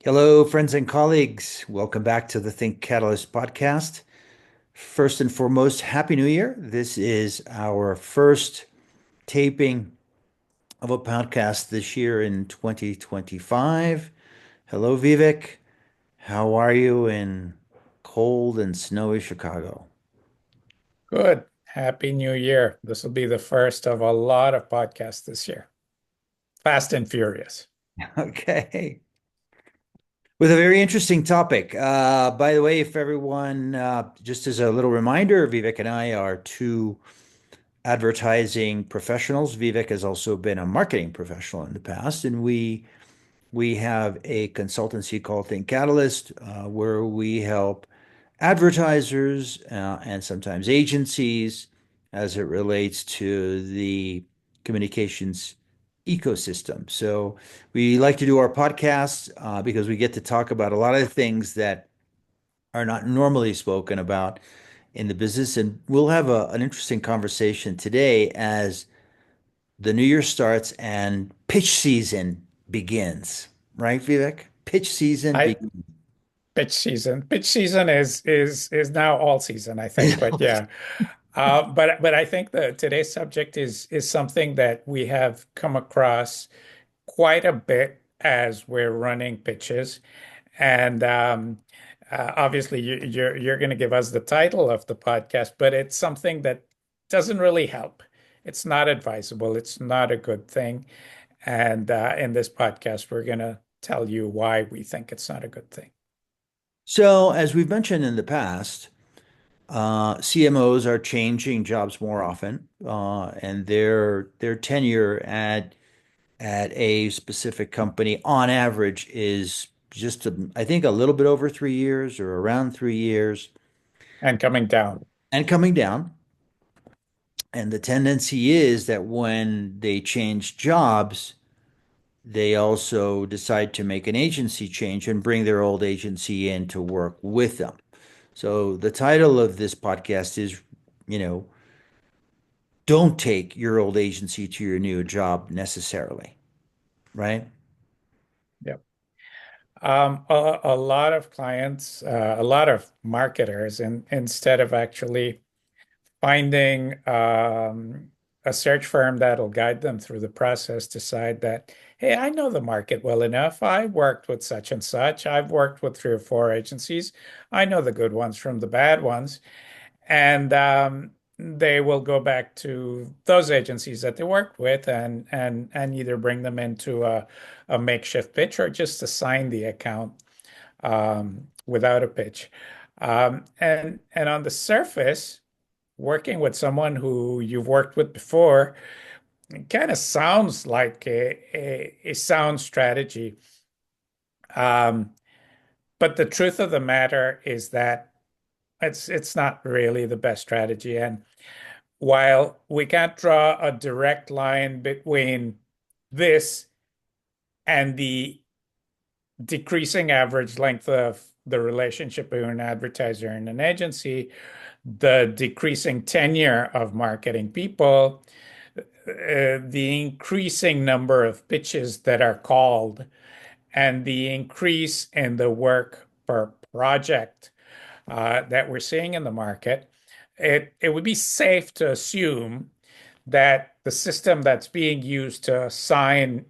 Hello, friends and colleagues. Welcome back to the Think Catalyst podcast. First and foremost, Happy New Year. This is our first taping of a podcast this year in 2025. Hello, Vivek. How are you in cold and snowy Chicago? Good. Happy New Year. This will be the first of a lot of podcasts this year. Fast and Furious. Okay. With a very interesting topic. By the way, if everyone, just as a little reminder, Vivek and I are two advertising professionals. Vivek has also been a marketing professional in the past, and we have a consultancy called Think Catalyst, where we help advertisers and sometimes agencies as it relates to the communications ecosystem. So we like to do our podcasts because we get to talk about a lot of things that are not normally spoken about in the business. And we'll have an interesting conversation today as the new year starts and pitch season begins, right, Vivek? Pitch season I begins. pitch season. Pitch season is now all season, I think. But yeah. But I think that today's subject is something that we have come across quite a bit as we're running pitches. And obviously you're going to give us the title of the podcast, but it's something that doesn't really help. It's not advisable. It's not a good thing. And in this podcast, we're going to tell you why we think it's not a good thing. So, as we've mentioned in the past, CMOs are changing jobs more often, and their tenure at a specific company on average is just I think a little bit over 3 years or around 3 years And coming down. and coming down. And the tendency is that when they change jobs, they also decide to make an agency change and bring their old agency in to work with them. So the title of this podcast is, you know, don't take your old agency to your new job necessarily, right? Yep. A lot of clients, a lot of marketers, and instead of actually finding a search firm that'll guide them through the process, decide that, hey, I know the market well enough. I worked with such and such. I've worked with three or four agencies. I know the good ones from the bad ones. And they will go back to those agencies that they worked with and either bring them into a makeshift pitch or just assign the account without a pitch. And on the surface, working with someone who you've worked with before kind of sounds like a sound strategy. Um, but the truth of the matter is that it's not really the best strategy. And while we can't draw a direct line between this and the decreasing average length of the relationship between an advertiser and an agency, the decreasing tenure of marketing people, the increasing number of pitches that are called, and the increase in the work per project that we're seeing in the market, it would be safe to assume that the system that's being used to assign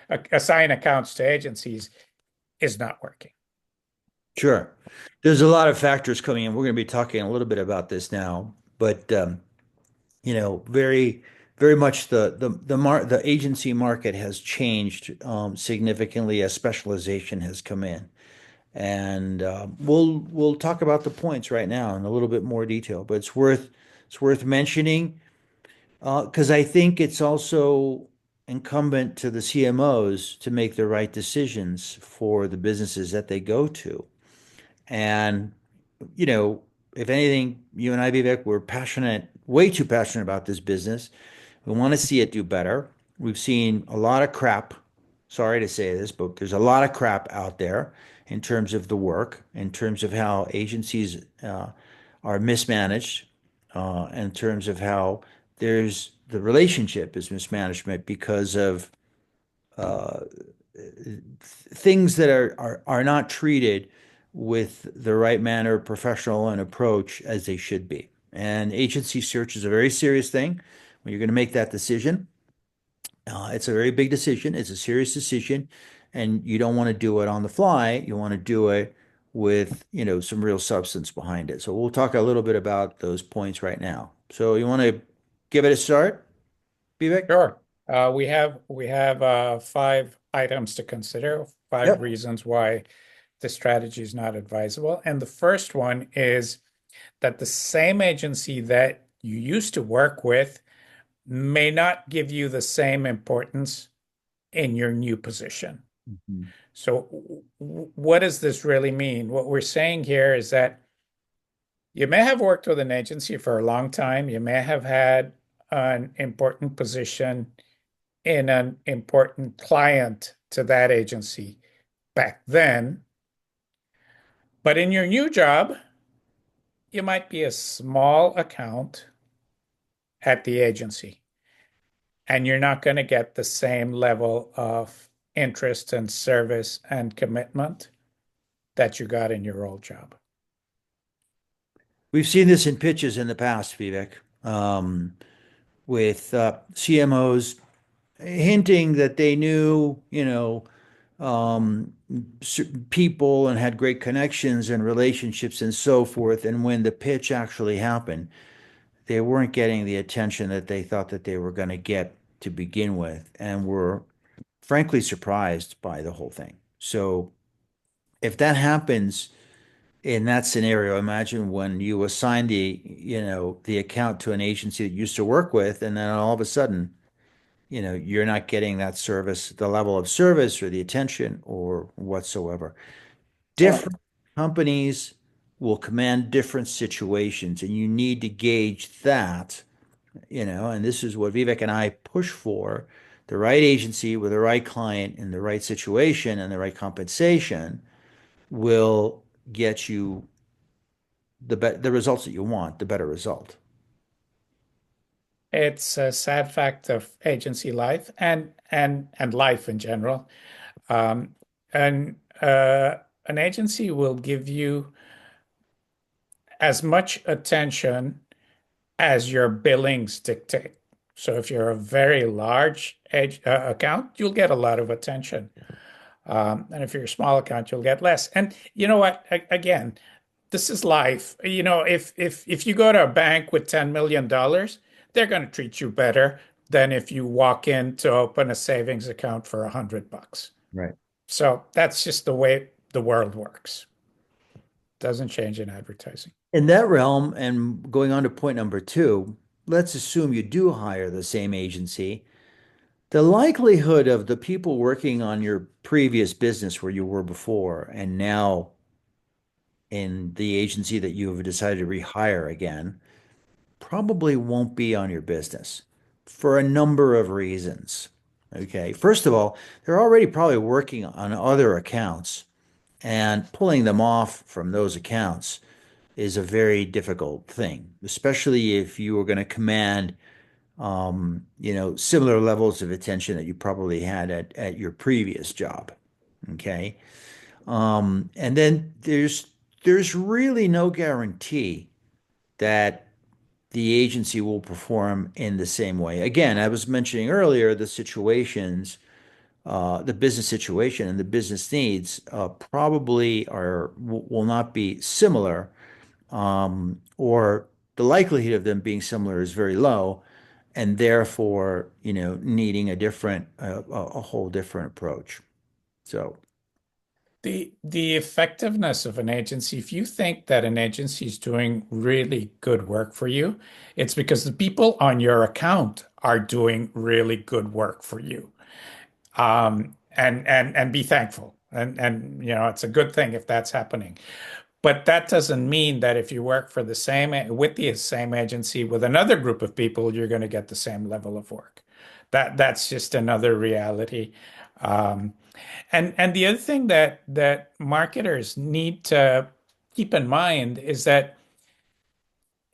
accounts to agencies is not working. Sure. There's a lot of factors coming in. We're going to be talking a little bit about this now, but very much the agency market has changed significantly as specialization has come in, and we'll talk about the points right now in a little bit more detail. But it's worth mentioning because I think it's also incumbent to the CMOs to make the right decisions for the businesses that they go to. And, you know, if anything, you and I, Vivek, we're passionate, way too passionate about this business. We want to see it do better. We've seen a lot of crap. Sorry to say this, but there's a lot of crap out there in terms of the work, in terms of how agencies are mismanaged, in terms of how the relationship is mismanagement because of uh, things that are not treated with the right manner, professional, and approach as they should be. And agency search is a very serious thing when you're going to make that decision. It's a very big decision. It's a serious decision, and you don't want to do it on the fly. You want to do it with, some real substance behind it. So we'll talk a little bit about those points right now. So you want to give it a start, Vivek? Sure. We have 5 items to consider, five Yep. reasons why the strategy is not advisable. And the first one is that the same agency that you used to work with may not give you the same importance in your new position. Mhm. So, what does this really mean? What we're saying here is that you may have worked with an agency for a long time. You may have had an important position in an important client to that agency back then. But in your new job, you might be a small account at the agency, and you're not going to get the same level of interest and service and commitment that you got in your old job. We've seen this in pitches in the past, Vivek, with CMOs hinting that they knew, um, people and had great connections and relationships and so forth. And when the pitch actually happened, they weren't getting the attention that they thought that they were going to get to begin with, and were frankly surprised by the whole thing. So if that happens in that scenario, imagine when you assign the account to an agency that you used to work with, and then all of a sudden, you're not getting that service, the level of service or the attention or whatsoever. Well, Different companies will command different situations, and you need to gauge that, and this is what Vivek and I push for, the right agency with the right client in the right situation and the right compensation will get you the results that you want, the better result. it's a sad fact of agency life and life in general. Um, and an agency will give you as much attention as your billings dictate. So if you're a very large account, you'll get a lot of attention. And if you're a small account, you'll get less. And you know what? Again, this is life. If you go to a bank with $10 million, they're going to treat you better than if you walk in to open a savings account for $100. Right. So that's just the way the world works. Doesn't change in advertising. In that realm, and going on to point number two, let's assume you do hire the same agency. The likelihood of the people working on your previous business where you were before and now in the agency that you have decided to rehire again probably won't be on your business for a number of reasons. Okay. First of all, they're already probably working on other accounts, and pulling them off from those accounts is a very difficult thing, especially if you were going to command, similar levels of attention that you probably had at your previous job. Okay. And then there's really no guarantee that the agency will perform in the same way. Again, I was mentioning earlier the situations, the business situation and the business needs probably will not be similar, or the likelihood of them being similar is very low, and therefore, needing a whole different approach. So, The effectiveness of an agency, if you think that an agency is doing really good work for you, it's because the people on your account are doing really good work for you. And be thankful. And it's a good thing if that's happening. But that doesn't mean that if you work for the same with the same agency with another group of people, you're going to get the same level of work. That's just another reality. Um, and the other thing that marketers need to keep in mind is that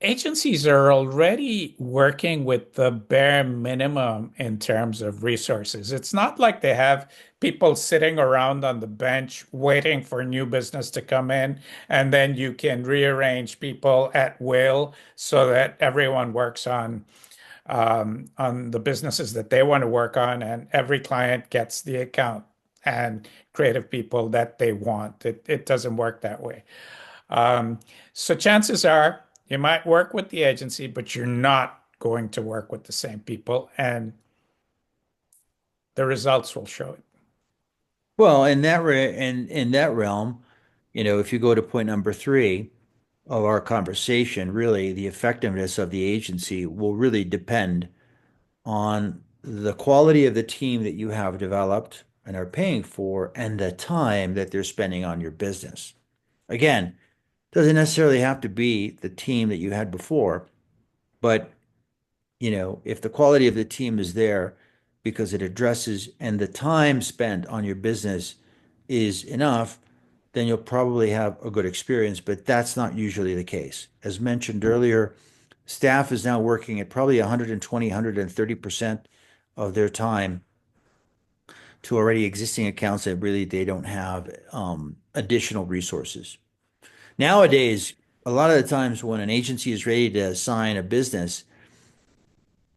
agencies are already working with the bare minimum in terms of resources. It's not like they have people sitting around on the bench waiting for new business to come in, and then you can rearrange people at will so that everyone works on the businesses that they want to work on, and every client gets the account and creative people that they want. It doesn't work that way. Um, so chances are you might work with the agency, but you're not going to work with the same people, and the results will show it. Well, in that realm, if you go to point number three of our conversation, really the effectiveness of the agency will really depend on the quality of the team that you have developed and are paying for and the time that they're spending on your business. Again, doesn't necessarily have to be the team that you had before, but if the quality of the team is there because it addresses and the time spent on your business is enough, then you'll probably have a good experience, but that's not usually the case. As mentioned earlier, staff is now working at probably 120, 130% of their time to already existing accounts that really they don't have additional resources. Nowadays, a lot of the times when an agency is ready to assign a business,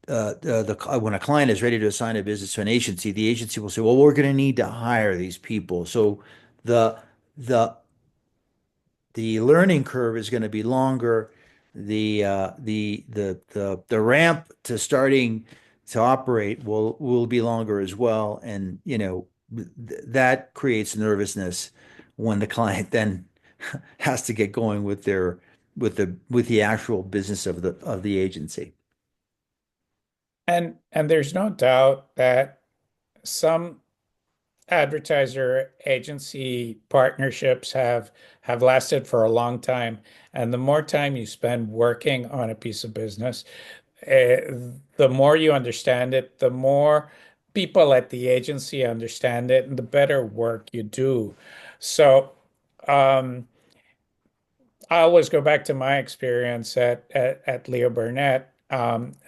when a client is ready to assign a business to an agency, the agency will say, "Well, we're going to need to hire these people." So the the the learning curve is going to be longer. The ramp to starting to operate will be longer as well, and that creates nervousness when the client then has to get going with the actual business of the agency. And there's no doubt that some advertiser agency partnerships have lasted for a long time. And the more time you spend working on a piece of business, the more you understand it, the more people at the agency understand it, and the better work you do. So, um, I always go back to my experience at Leo Burnett.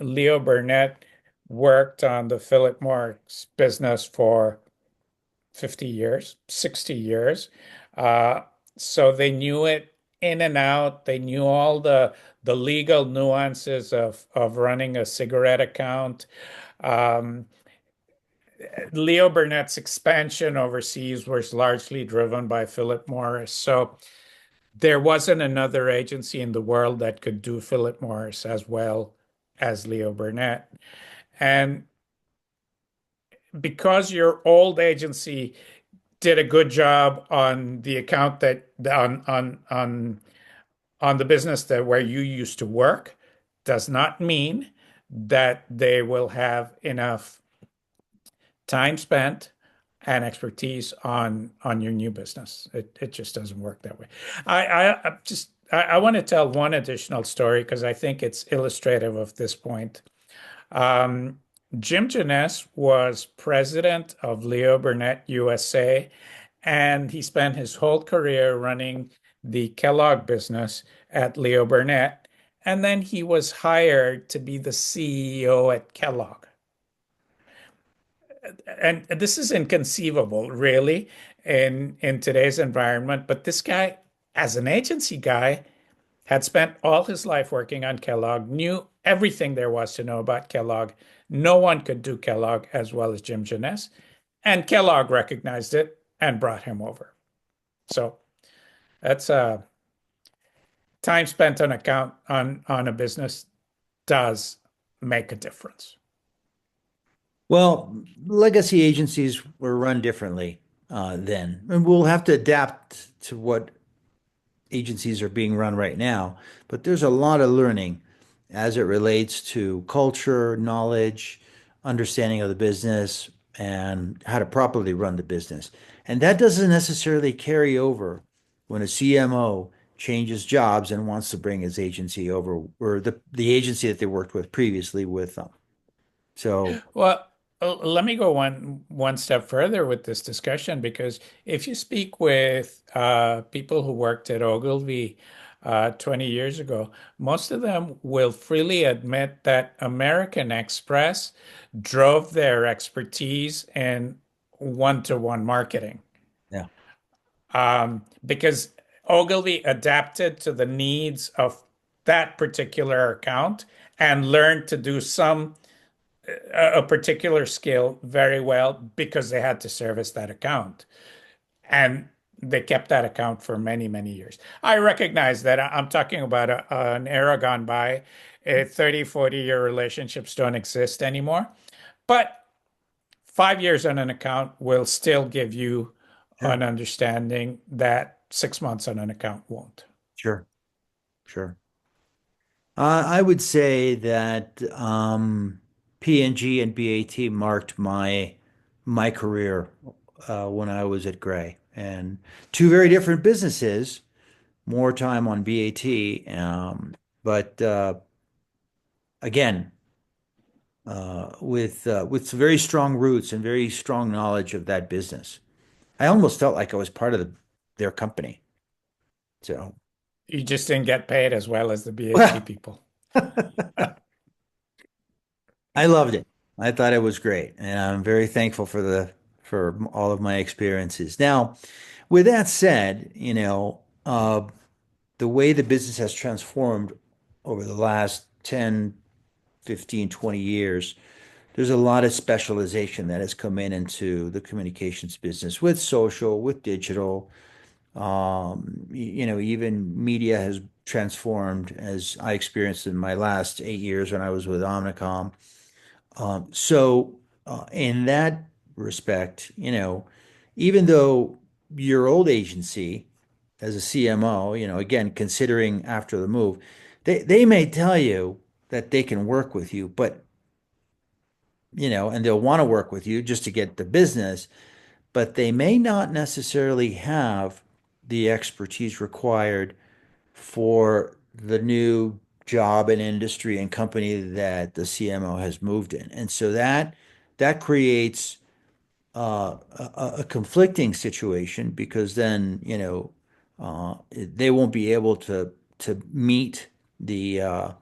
Leo Burnett worked on the Philip Morris business for 50 years, 60 years. Uh, so they knew it in and out. They knew all the legal nuances of running a cigarette account. Um, Leo Burnett's expansion overseas was largely driven by Philip Morris. So there wasn't another agency in the world that could do Philip Morris as well as Leo Burnett. And because your old agency did a good job on the account that on the business that where you used to work, does not mean that they will have enough time spent and expertise on your new business. It just doesn't work that way. I want to tell one additional story because I think it's illustrative of this point. Um, Jim Janess was president of Leo Burnett USA, and he spent his whole career running the Kellogg business at Leo Burnett. And then he was hired to be the CEO at Kellogg. And this is inconceivable, really, in today's environment. But this guy, as an agency guy, had spent all his life working on Kellogg, knew everything there was to know about Kellogg. No one could do Kellogg as well as Jim Janess, and Kellogg recognized it and brought him over. So that's time spent on account on a business does make a difference. Well, legacy agencies were run differently then, and we'll have to adapt to what agencies are being run right now. But there's a lot of learning as it relates to culture, knowledge, understanding of the business, and how to properly run the business. And that doesn't necessarily carry over when a CMO changes jobs and wants to bring his agency over, or the agency that they worked with previously with them. So, Well, let me go one step further with this discussion because if you speak with people who worked at Ogilvy, 20 years ago, most of them will freely admit that American Express drove their expertise in one-to-one marketing. Yeah. Because Ogilvy adapted to the needs of that particular account and learned to do a particular skill very well because they had to service that account. And they kept that account for many, many years. I recognize that I'm talking about an era gone by. 30, 40-year relationships don't exist anymore. But 5 years on an account will still give you Sure. an understanding that 6 months on an account won't. Sure. Sure. I would say that P&G and BAT marked my career when I was at Gray, and two very different businesses. More time on BAT, but again, with very strong roots and very strong knowledge of that business. I almost felt like I was part of their company. So, You just didn't get paid as well as the BAT well, people. I loved it. I thought it was great, and I'm very thankful for all of my experiences. Now, with that said, the way the business has transformed over the last 10, 15, 20 years, there's a lot of specialization that has come into the communications business with social, with digital. Even media has transformed as I experienced in my last 8 years when I was with Omnicom. In that respect, even though your old agency as a CMO, again, considering after the move, they may tell you that they can work with you, but, and they'll want to work with you just to get the business, but they may not necessarily have the expertise required for the new job and industry and company that the CMO has moved in. And so that creates a conflicting situation because then, they won't be able to meet the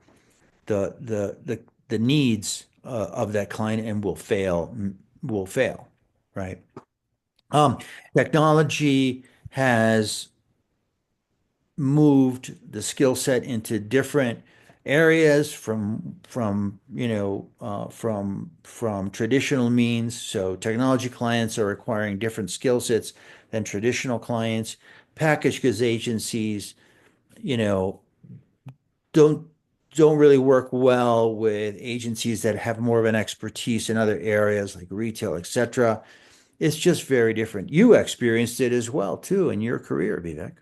the needs of that client and will fail, right? Um, Technology has moved the skill set into different areas from traditional means. So technology clients are requiring different skill sets than traditional clients. Package goods agencies, you know, don't don't really work well with agencies that have more of an expertise in other areas like retail, etc. It's just very different. You experienced it as well too in your career, Vivek.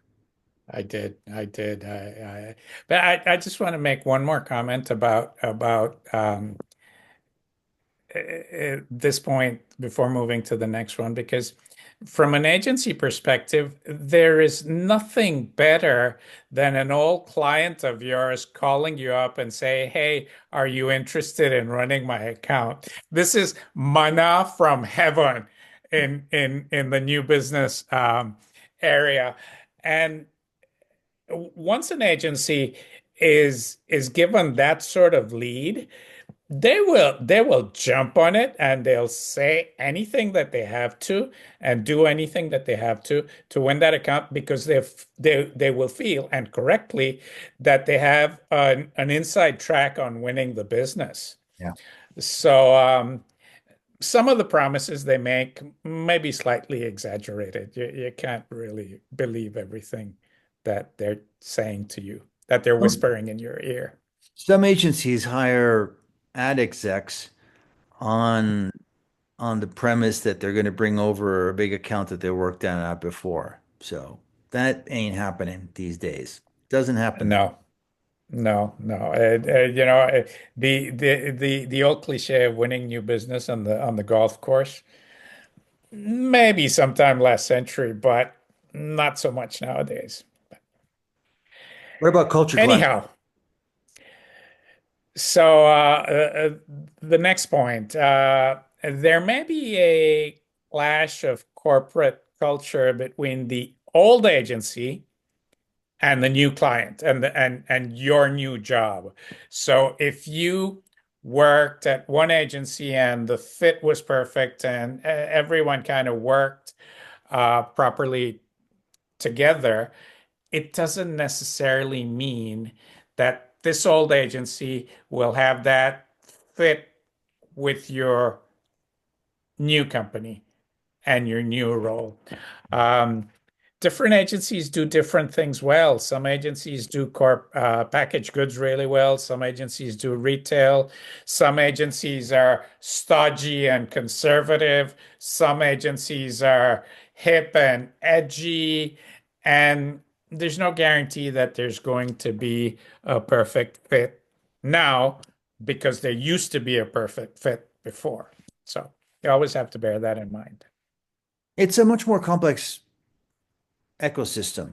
I did. I did. But I just want to make one more comment about at this point before moving to the next one, because from an agency perspective, there is nothing better than an old client of yours calling you up and say, "Hey, are you interested in running my account?" This is manna from heaven in the new business area. And once an agency is given that sort of lead, they will jump on it and they'll say anything that they have to and do anything that they have to win that account because they will feel, and correctly, that they have an inside track on winning the business. Yeah. So some of the promises they make may be slightly exaggerated. You can't really believe everything that they're saying to you, that they're whispering in your ear. Some agencies hire ad execs on on the premise that they're going to bring over a big account that they worked on at before. So that ain't happening these days. Doesn't happen. No, no, no. The old cliche of winning new business on the golf course, maybe sometime last century, but not so much nowadays. What about culture clash? Anyhow, so the next point, there may be a clash of corporate culture between the old agency and the new client and your new job. So if you worked at one agency and the fit was perfect and everyone kind of worked properly together, it doesn't necessarily mean that this old agency will have that fit with your new company and your new role. Um, Different agencies do different things well. Some agencies do packaged goods really well. Some agencies do retail. Some agencies are stodgy and conservative. Some agencies are hip and edgy. And there's no guarantee that there's going to be a perfect fit now because there used to be a perfect fit before. So you always have to bear that in mind. It's a much more complex ecosystem,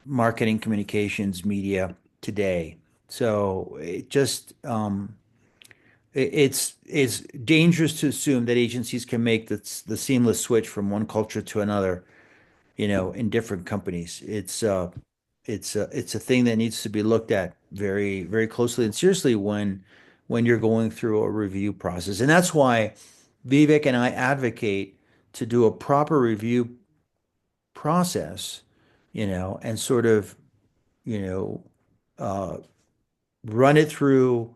marketing, communications, media today. So it's dangerous to assume that agencies can make the seamless switch from one culture to another, in different companies. It's a thing that needs to be looked at very, very closely and seriously when you're going through a review process. And that's why Vivek and I advocate to do a proper review process, and sort of, you know, uh, run it through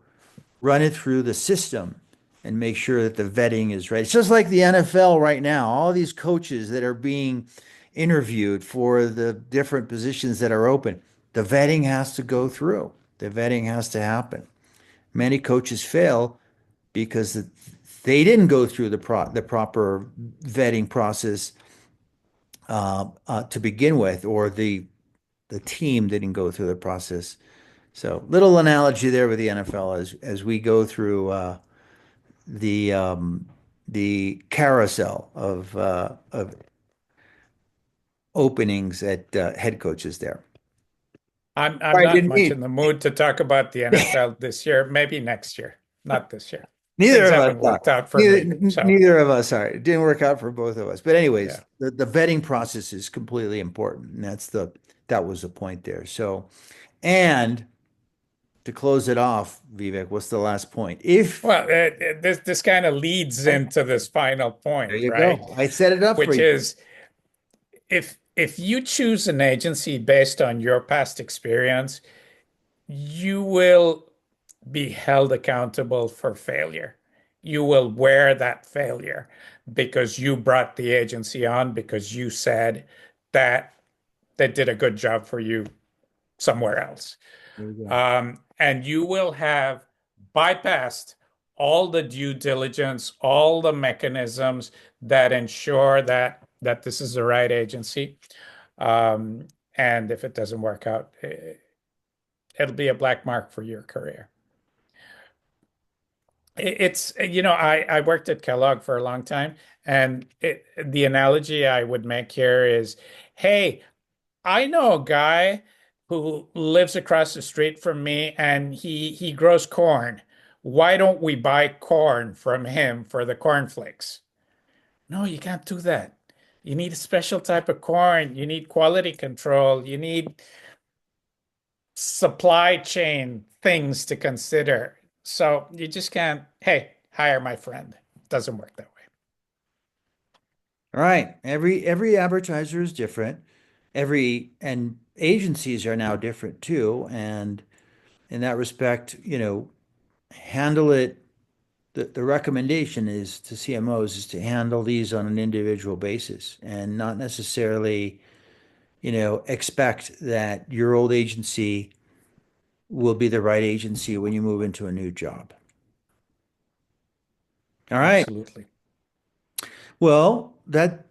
run it through the system and make sure that the vetting is right. It's just like the NFL right now, all these coaches that are being interviewed for the different positions that are open. The vetting has to go through. The vetting has to happen. Many coaches fail because they didn't go through the proper vetting process to begin with, or the team didn't go through the process. So, little analogy there with the NFL as we go through the um, the carousel of openings at head coaches there. I'm Right, not didn't much need in the mood to talk about the NFL this year, maybe next year, not this year. neither Things of us haven't are. worked out for Neither me. So, neither of us are. It didn't work out for both of us. But anyways, yeah. the vetting process is completely important, and that was the point there. So, and to close it off, Vivek, what's the last point? If Well, this kind of leads Right, into this final there point, you right? go. I set it up for Which you. is if you choose an agency based on your past experience, you will be held accountable for failure. You will wear that failure because you brought the agency on because you said that they did a good job for you somewhere else. There you go. And you will have bypassed all the due diligence, all the mechanisms that ensure that this is the right agency. Um, and if it doesn't work out, it'll be a black mark for your career. It's, I worked at Kellogg for a long time, and the analogy I would make here is, hey, I know a guy who lives across the street from me and he grows corn. Why don't we buy corn from him for the cornflakes? No, you can't do that. You need a special type of corn. You need quality control. You need supply chain things to consider. So you just can't, hey, hire my friend. Doesn't work that way. All right. Every advertiser is different. And agencies are now different too. And in that respect, handle it. The recommendation is to CMOs is to handle these on an individual basis and not necessarily, expect that your old agency will be the right agency when you move into a new job. All right. Absolutely. Well, that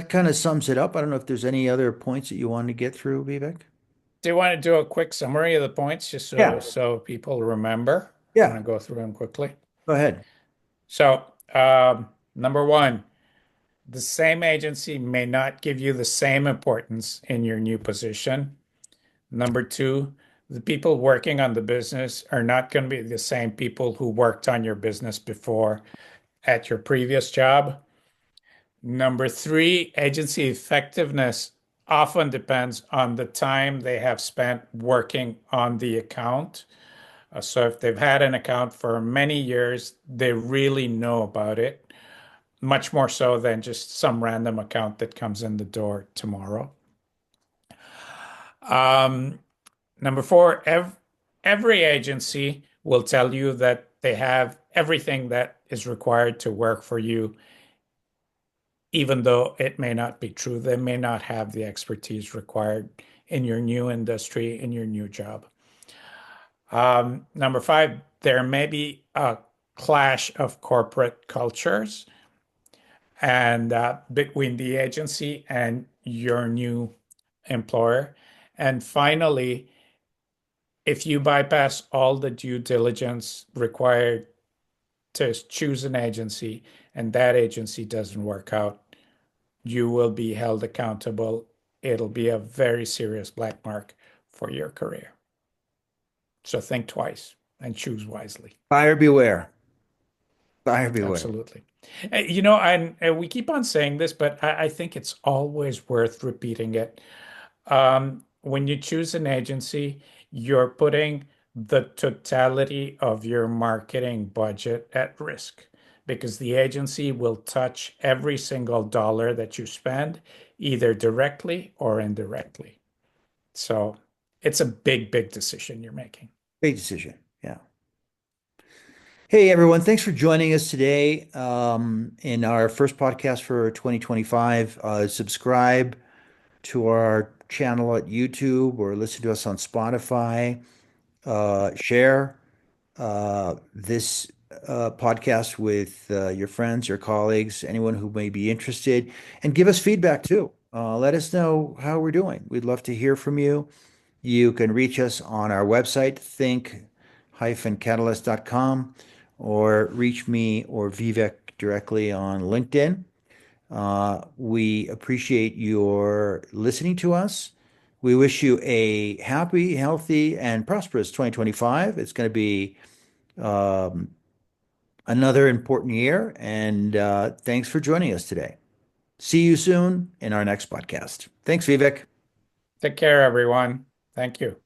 kind of sums it up. I don't know if there's any other points that you want to get through, Vivek. Do you want to do a quick summary of the points just Yeah. so people remember? I want Yeah. to go through them quickly. Go ahead. So, number one, the same agency may not give you the same importance in your new position. Number two, the people working on the business are not going to be the same people who worked on your business before at your previous job. Number three, agency effectiveness often depends on the time they have spent working on the account. So if they've had an account for many years, they really know about it, much more so than just some random account that comes in the door tomorrow. Um, Number four, every agency will tell you that they have everything that is required to work for you, even though it may not be true. They may not have the expertise required in your new industry, in your new job. Number five, there may be a clash of corporate cultures and between the agency and your new employer. And finally, if you bypass all the due diligence required to choose an agency and that agency doesn't work out, you will be held accountable. It'll be a very serious black mark for your career. So think twice and choose wisely. Buyer beware. Buyer beware. Absolutely. And we keep on saying this, but I think it's always worth repeating it. When you choose an agency, you're putting the totality of your marketing budget at risk because the agency will touch every single dollar that you spend, either directly or indirectly. So it's a big, big decision you're making. Big decision. Yeah. Hey, everyone. Thanks for joining us today in our first podcast for 2025. Subscribe to our channel at YouTube or listen to us on Spotify. Share this podcast with your friends, your colleagues, anyone who may be interested, and give us feedback too. Let us know how we're doing. We'd love to hear from you. You can reach us on our website, think-catalyst.com, or reach me or Vivek directly on LinkedIn. We appreciate your listening to us. We wish you a happy, healthy, and prosperous 2025. It's going to be um, another important year, and thanks for joining us today. See you soon in our next podcast. Thanks, Vivek. Take care, everyone. Thank you.